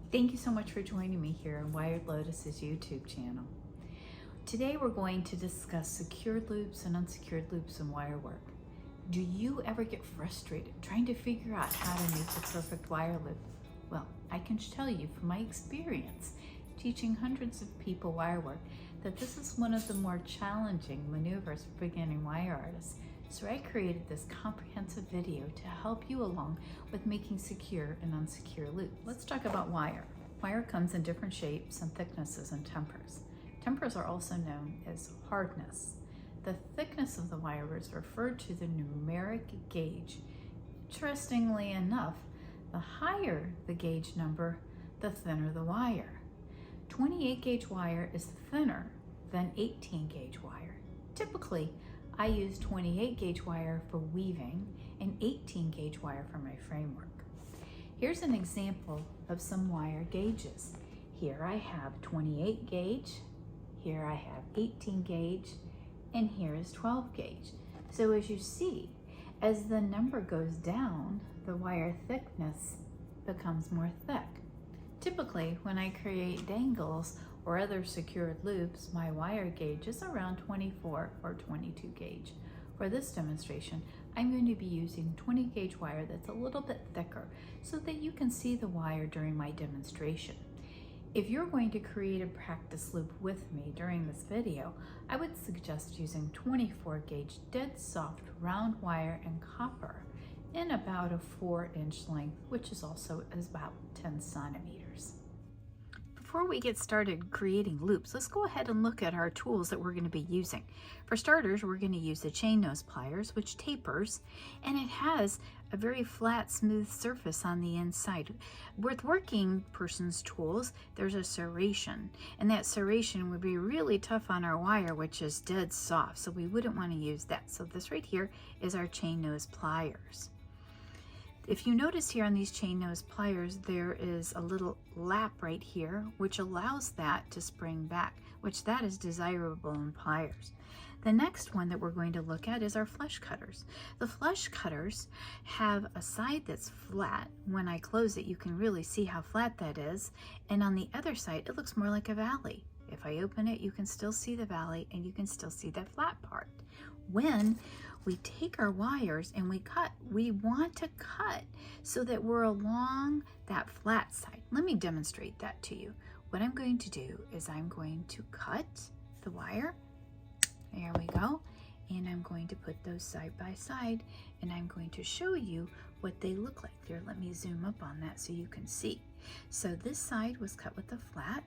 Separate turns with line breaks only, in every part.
Thank you so much for joining me here on Wired Lotus's YouTube channel. Today we're going to discuss secured loops and unsecured loops in wire work. Do you ever get frustrated trying to figure out how to make the perfect wire loop? Well, I can tell you from my experience teaching hundreds of people wire work that this is one of the more challenging maneuvers for beginning wire artists. So I created this comprehensive video to help you along with making secure and unsecure loops. Let's talk about wire. Wire comes in different shapes and thicknesses and tempers. Tempers are also known as hardness. The thickness of the wire is referred to the numeric gauge. Interestingly enough, the higher the gauge number, the thinner the wire. 28 gauge wire is thinner than 18 gauge wire. Typically, I use 28 gauge wire for weaving and 18 gauge wire for my framework. Here's an example of some wire gauges. Here I have 28 gauge, here I have 18 gauge, and here is 12 gauge. So as you see, as the number goes down, the wire thickness becomes more thick. Typically, when I create dangles or other secured loops, my wire gauge is around 24 or 22 gauge. For this demonstration, I'm going to be using 20 gauge wire that's a little bit thicker so that you can see the wire during my demonstration. If you're going to create a practice loop with me during this video, I would suggest using 24 gauge dead soft round wire and copper in about a 4-inch length, which is also about 10 centimeters. Before we get started creating loops, let's go ahead and look at our tools that we're going to be using. For starters, we're going to use the chain nose pliers, which tapers, and it has a very flat, smooth surface on the inside. With working person's tools, there's a serration, and that serration would be really tough on our wire, which is dead soft, so we wouldn't want to use that. So this right here is our chain nose pliers. If you notice here on these chain nose pliers, there is a little lap right here, which allows that to spring back, which that is desirable in pliers. The next one that we're going to look at is our flush cutters. The flush cutters have a side that's flat. When I close it, you can really see how flat that is. And on the other side, it looks more like a valley. If I open it, you can still see the valley and you can still see that flat part. When we take our wires and we cut, we want to cut so that we're along that flat side. Let me demonstrate that to you. What I'm going to do is I'm going to cut the wire. There we go. And I'm going to put those side by side and I'm going to show you what they look like. There, let me zoom up on that so you can see. So this side was cut with the flat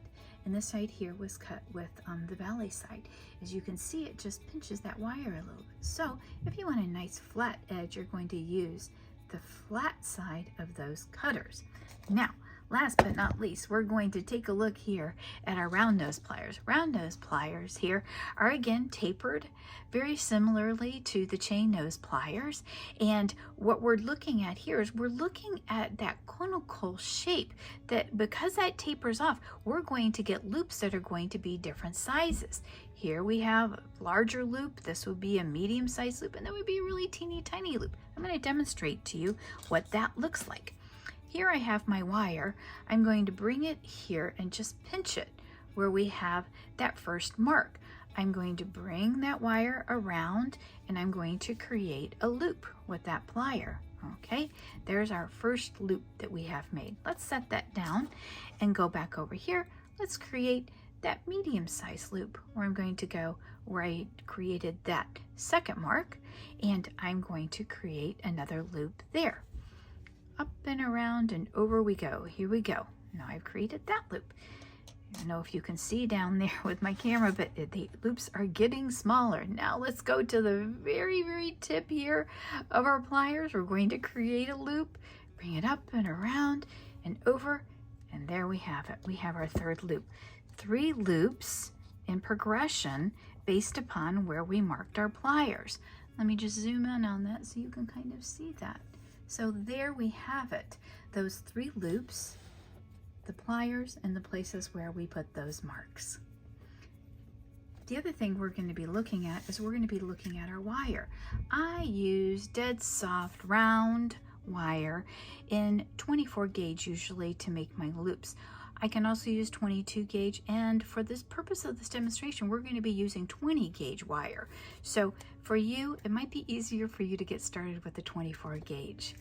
and this side here was cut with the valley side. As you can see, it just pinches that wire a little bit. So if you want a nice flat edge, you're going to use the flat side of those cutters. Now, last but not least, we're going to take a look here at our round nose pliers. Round nose pliers here are again tapered very similarly to the chain nose pliers. And what we're looking at here is we're looking at that conical shape that because that tapers off, we're going to get loops that are going to be different sizes. Here we have a larger loop. This would be a medium-sized loop, and that would be a really teeny tiny loop. I'm going to demonstrate to you what that looks like. Here I have my wire. I'm going to bring it here and just pinch it where we have that first mark. I'm going to bring that wire around and I'm going to create a loop with that plier. Okay, there's our first loop that we have made. Let's set that down and go back over here. Let's create that medium-sized loop where I'm going to go where I created that second mark and I'm going to create another loop there. Up and around and over we go. Here we go. Now I've created that loop. I don't know if you can see down there with my camera, but the loops are getting smaller. Now let's go to the very, very tip here of our pliers. We're going to create a loop, bring it up and around and over, and there we have it. We have our third loop. 3 loops in progression based upon where we marked our pliers. Let me just zoom in on that so you can kind of see that. So there we have it, those 3 loops, the pliers, and the places where we put those marks. The other thing we're going to be looking at is we're going to be looking at our wire. I use dead soft round wire in 24 gauge usually to make my loops. I can also use 22 gauge, and for this purpose of this demonstration, we're going to be using 20 gauge wire. So for you, it might be easier for you to get started with the 24 gauge.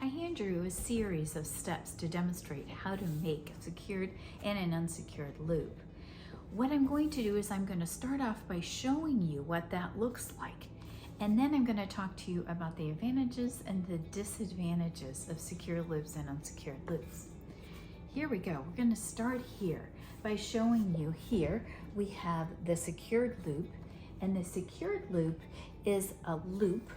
I hand you a series of steps to demonstrate how to make a secured and an unsecured loop. What I'm going to do is I'm going to start off by showing you what that looks like. And then I'm going to talk to you about the advantages and the disadvantages of secure loops and unsecured loops. Here we go. We're going to start here by showing you here we have the secured loop, and the secured loop is a loop,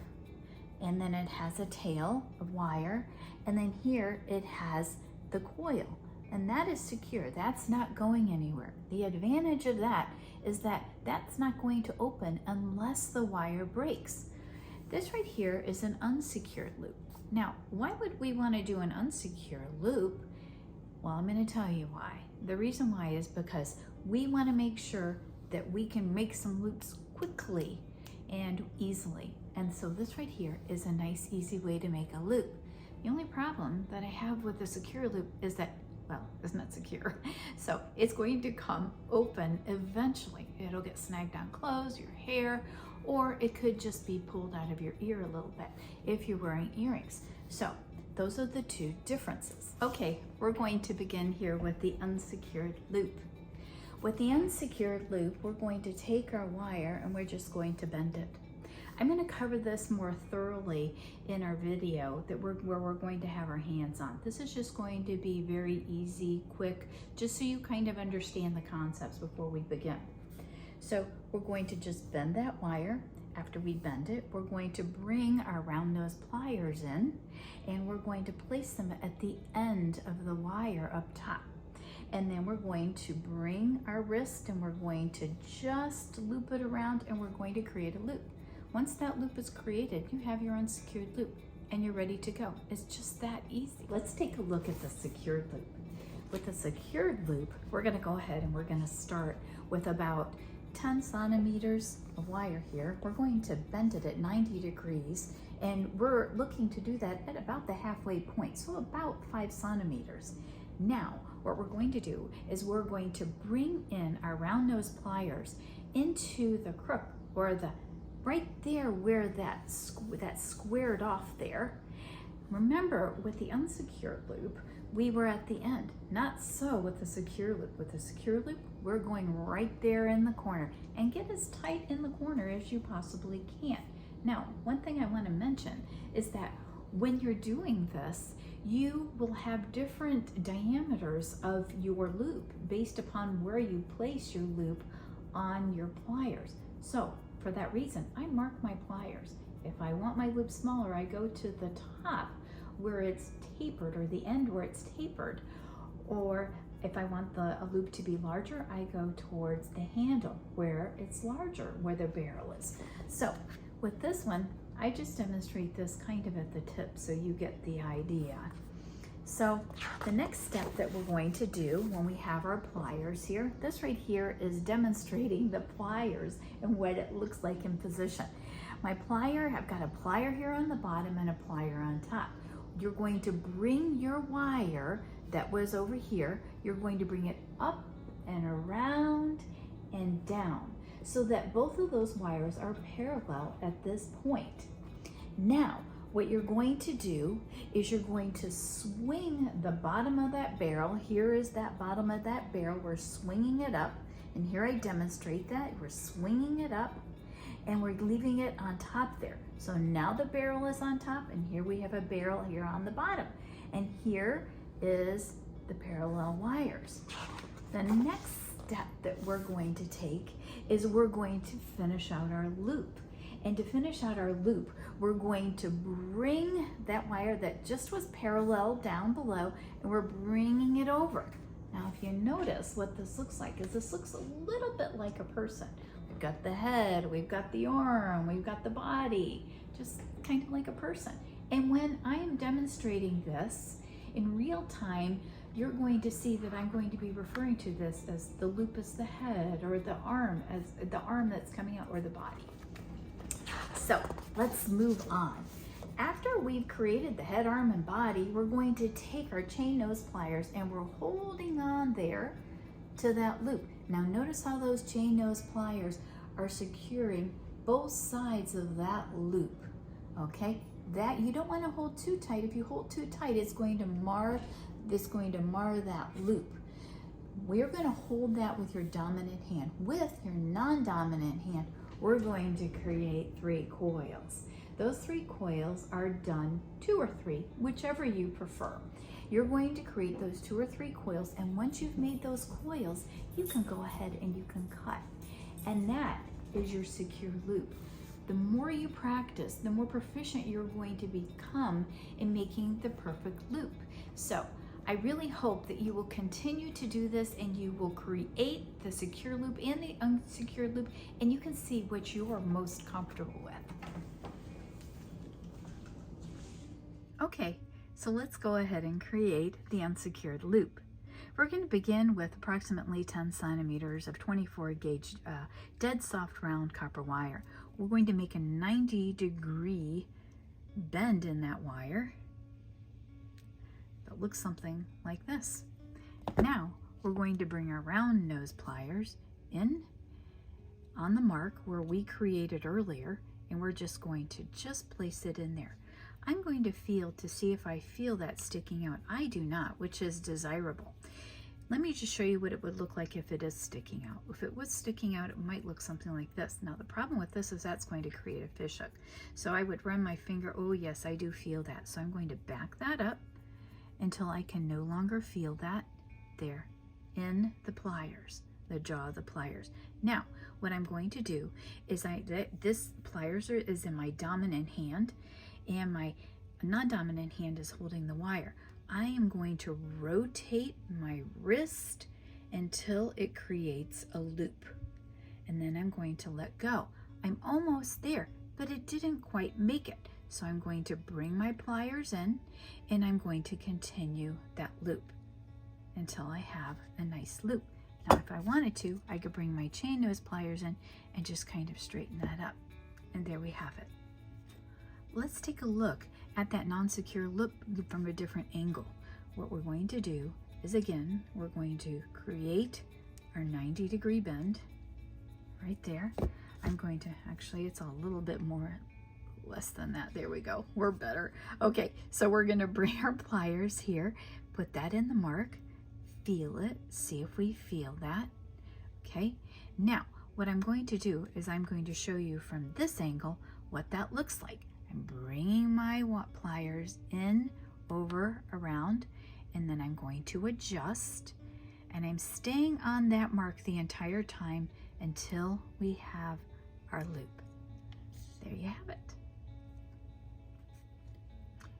and then it has a tail of wire, and then here it has the coil, and that is secure. That's not going anywhere. The advantage of that is that that's not going to open unless the wire breaks. This right here is an unsecured loop. Now, why would we want to do an unsecured loop? Well, I'm going to tell you why. The reason why is because we want to make sure that we can make some loops quickly and easily. And so this right here is a nice, easy way to make a loop. The only problem that I have with the secure loop is that, well, it's not secure. So it's going to come open eventually. It'll get snagged on clothes, your hair, or it could just be pulled out of your ear a little bit if you're wearing earrings. So those are the two differences. Okay, we're going to begin here with the unsecured loop. With the unsecured loop, we're going to take our wire and we're just going to bend it. I'm going to cover this more thoroughly in our video where we're going to have our hands on. This is just going to be very easy, quick, just so you kind of understand the concepts before we begin. So we're going to just bend that wire. After we bend it, we're going to bring our round nose pliers in, and we're going to place them at the end of the wire up top. And then we're going to bring our wrist and we're going to just loop it around, and we're going to create a loop. Once that loop is created, you have your unsecured loop and you're ready to go. It's just that easy. Let's take a look at the secured loop. With the secured loop, we're going to go ahead and we're going to start with about 10 centimeters of wire here. We're going to bend it at 90 degrees, and we're looking to do that at about the halfway point, so about 5 centimeters. Now, what we're going to do is we're going to bring in our round nose pliers into the crook, or the right there where that squared off there. Remember, with the unsecured loop, we were at the end. Not so with the secure loop. With the secure loop, we're going right there in the corner, and get as tight in the corner as you possibly can. Now, one thing I want to mention is that when you're doing this, you will have different diameters of your loop based upon where you place your loop on your pliers. So for that reason, I mark my pliers. If I want my loop smaller, I go to the top where it's tapered, or the end where it's tapered. Or if I want a loop to be larger, I go towards the handle where it's larger, where the barrel is. So with this one, I just demonstrate this kind of at the tip so you get the idea. So the next step that we're going to do when we have our pliers here, this right here is demonstrating the pliers and what it looks like in position. My plier, I've got a plier here on the bottom and a plier on top. You're going to bring your wire that was over here, you're going to bring it up and around and down so that both of those wires are parallel at this point. Now, what you're going to do is you're going to swing the bottom of that barrel. Here is that bottom of that barrel. We're swinging it up, and here I demonstrate that. We're swinging it up, and we're leaving it on top there. So now the barrel is on top, and here we have a barrel here on the bottom. And here is the parallel wires. The next step that we're going to take is we're going to finish out our loop. And to finish out our loop, we're going to bring that wire that just was parallel down below, and we're bringing it over. Now, if you notice, what this looks like is this looks a little bit like a person. We've got the head, we've got the arm, we've got the body, just kind of like a person. And when I am demonstrating this in real time, you're going to see that I'm going to be referring to this as the loop as the head, or the arm as the arm that's coming out, or the body. So let's move on. After we've created the head, arm, and body, we're going to take our chain nose pliers and we're holding on there to that loop. Now notice how those chain nose pliers are securing both sides of that loop, okay? That you don't want to hold too tight. If you hold too tight, it's going to mar that loop. We're going to hold that with your dominant hand. With your non-dominant hand, we're going to create 3 coils. Those 3 coils are done 2 or 3, whichever you prefer. You're going to create those 2 or 3 coils, and once you've made those coils, you can go ahead and you can cut. And that is your secure loop. The more you practice, the more proficient you're going to become in making the perfect loop. So I really hope that you will continue to do this and you will create the secure loop and the unsecured loop, and you can see what you are most comfortable with. Okay, so let's go ahead and create the unsecured loop. We're going to begin with approximately 10 centimeters of 24 gauge dead soft round copper wire. We're going to make a 90-degree bend in that wire that looks something like this. Now we're going to bring our round nose pliers in on the mark where we created earlier, and we're just going to place it in there. I'm going to feel to see if I feel that sticking out. I do not, which is desirable. Let me just show you what it would look like if it is sticking out. If it was sticking out, it might look something like this. Now the problem with this is that's going to create a fishhook. So I would run my finger, oh yes, I do feel that. So I'm going to back that up until I can no longer feel that there in the pliers, the jaw of the pliers. Now, what I'm going to do is this pliers is in my dominant hand, and my non-dominant hand is holding the wire. I am going to rotate my wrist until it creates a loop, and then I'm going to let go. I'm almost there, but it didn't quite make it. So I'm going to bring my pliers in, and I'm going to continue that loop until I have a nice loop. Now, if I wanted to, I could bring my chain nose pliers in and just kind of straighten that up. And there we have it. Let's take a look at that non-secure loop from a different angle. What we're going to do is, again, we're going to create our 90-degree bend right there. I'm going to, actually, it's a little bit more, less than that. There we go. We're better. Okay, so we're going to bring our pliers here, put that in the mark, feel it, see if we feel that. Okay, now what I'm going to do is I'm going to show you from this angle what that looks like. I'm bringing my pliers in, over, around, and then I'm going to adjust, and I'm staying on that mark the entire time until we have our loop. There you have it.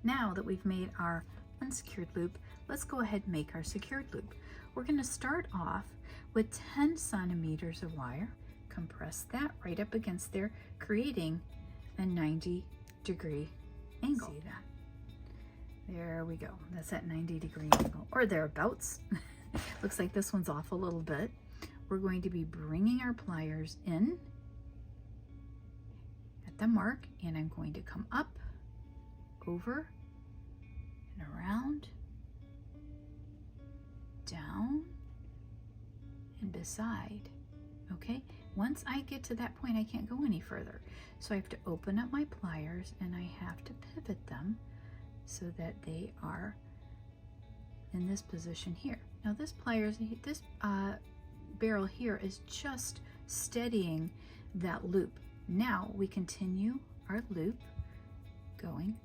Now that we've made our unsecured loop, let's go ahead and make our secured loop. We're going to start off with 10 centimeters of wire, compress that right up against there, creating a 90-degree angle. See that? There we go. That's that 90-degree angle, or thereabouts. Looks like this one's off a little bit. We're going to be bringing our pliers in at the mark, and I'm going to come up, over, and around, down, and beside. Okay, once I get to that point, I can't go any further. So I have to open up my pliers, and I have to pivot them so that they are in this position here. Now this barrel here is just steadying that loop. Now we continue our loop going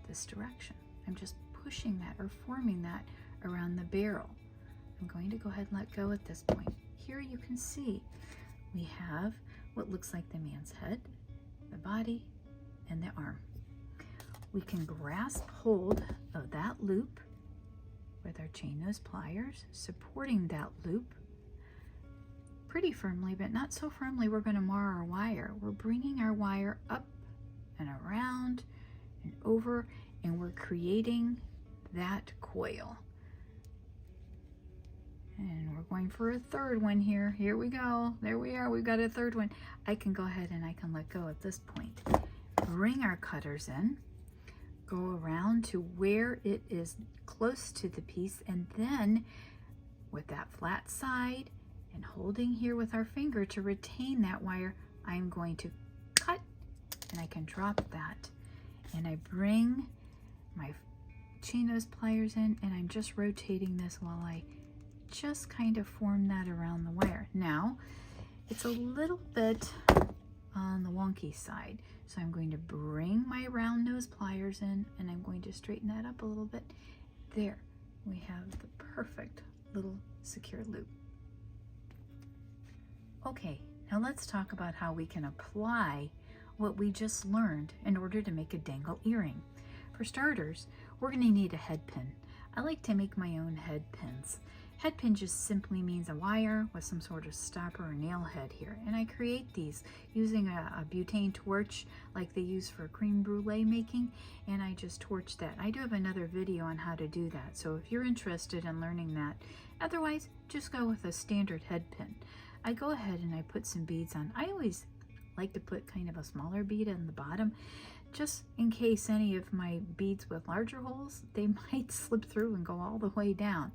this direction. I'm just pushing that or forming that around the barrel. I'm going to go ahead and let go at this point. Here you can see we have what looks like the man's head, the body, and the arm. We can grasp hold of that loop with our chain nose pliers, supporting that loop pretty firmly, but not so firmly we're going to mar our wire. We're bringing our wire up and around and over, and we're creating that coil. And we're going for a third one here. Here we go. There we are. We've got a third one. I can go ahead and I can let go at this point. Bring our cutters in. go around to where it is close to the piece, and then with that flat side and holding here with our finger to retain that wire, I'm going to cut, and I can drop that, and I bring my chain nose pliers in, and I'm just rotating this while I just kind of form that around the wire. Now it's a little bit on the wonky side, so I'm going to bring my round nose pliers in, and I'm going to straighten that up a little bit. There we have the perfect little secured loop. Okay, now let's talk about how we can apply what we just learned in order to make a dangle earring. For starters, we're going to need a head pin. I like to make my own head pins. Head pin just simply means a wire with some sort of stopper or nail head here, and I create these using a butane torch like they use for creme brulee making, and I just torch that. I do have another video on how to do that, so if you're interested in learning that. Otherwise, just go with a standard head pin. I go ahead and I put some beads on. I always like to put kind of a smaller bead on the bottom, just in case any of my beads with larger holes, they might slip through and go all the way down.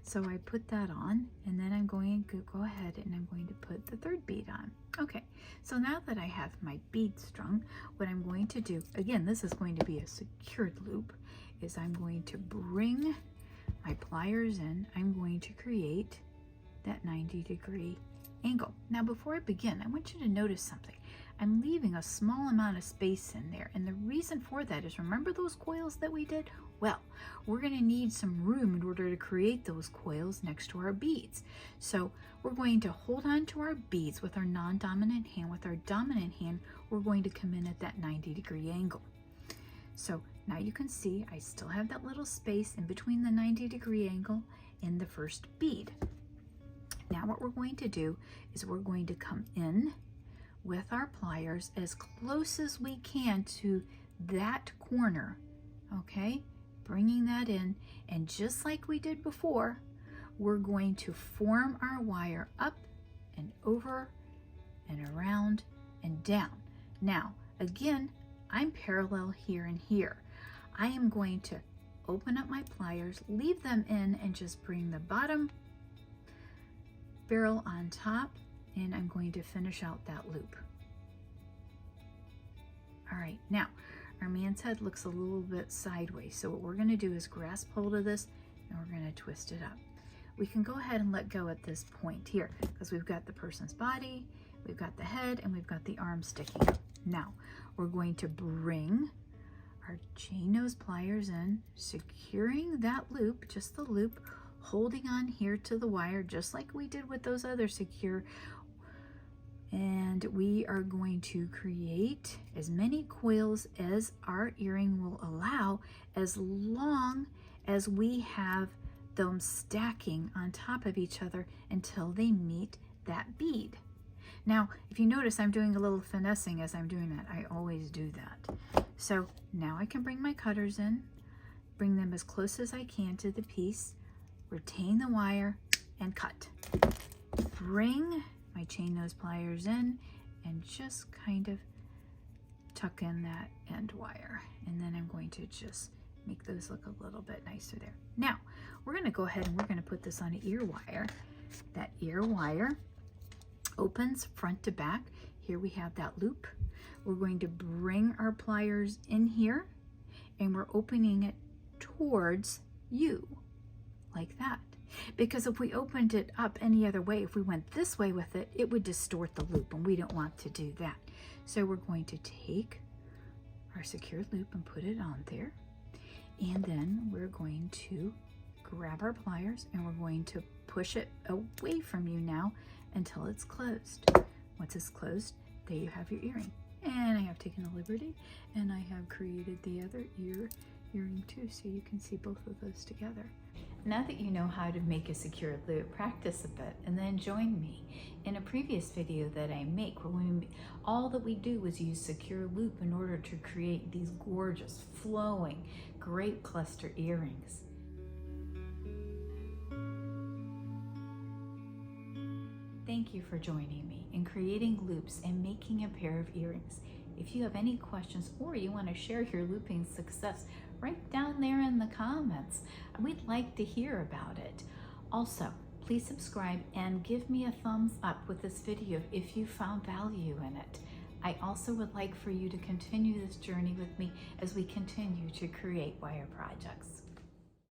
So I put that on, and then I'm going to go ahead and I'm going to put the third bead on. Okay, so now that I have my bead strung, what I'm going to do, again, this is going to be a secured loop, is I'm going to bring my pliers in. I'm going to create that 90-degree angle. Now before I begin, I want you to notice something. I'm leaving a small amount of space in there, and the reason for that is, remember those coils that we did? Well, we're going to need some room in order to create those coils next to our beads. So we're going to hold on to our beads with our non-dominant hand. With our dominant hand, we're going to come in at that 90-degree angle. So now you can see I still have that little space in between the 90-degree angle and the first bead. Now what we're going to do is we're going to come in with our pliers as close as we can to that corner, okay? Bringing that in, and just like we did before, we're going to form our wire up and over and around and down. Now, again, I'm parallel here and here. I am going to open up my pliers, leave them in, and just bring the bottom barrel on top, and I'm going to finish out that loop. All right, now our man's head looks a little bit sideways, so what we're going to do is grasp hold of this, and we're going to twist it up. We can go ahead and let go at this point here, because we've got the person's body, we've got the head, and we've got the arm sticking up. Now we're going to bring our chain nose pliers in, securing that loop, just the loop, holding on here to the wire just like we did with those other secure, and we are going to create as many coils as our earring will allow, as long as we have them stacking on top of each other until they meet that bead. Now, if you notice, I'm doing a little finessing as I'm doing that. I always do that. So now I can bring my cutters in, bring them as close as I can to the piece, retain the wire, and cut. Bring my chain nose pliers in and just kind of tuck in that end wire. And then I'm going to just make those look a little bit nicer there. Now, we're going to go ahead and we're going to put this on an ear wire. That ear wire opens front to back. Here we have that loop. We're going to bring our pliers in here, and we're opening it towards you, like that. Because if we opened it up any other way, if we went this way with it, it would distort the loop, and we don't want to do that. So we're going to take our secured loop and put it on there, and then we're going to grab our pliers and we're going to push it away from you now until it's closed. Once it's closed, there you have your earring. And I have taken a liberty, and I have created the other earring too, so you can see both of those together. Now that you know how to make a secured loop, practice a bit and then join me in a previous video that I make where all that we do is use secured loop in order to create these gorgeous, flowing, grape cluster earrings. Thank you for joining me in creating loops and making a pair of earrings. If you have any questions or you want to share your looping success, write down there in the comments. We'd like to hear about it. Also, please subscribe and give me a thumbs up with this video if you found value in it. I also would like for you to continue this journey with me as we continue to create wire projects.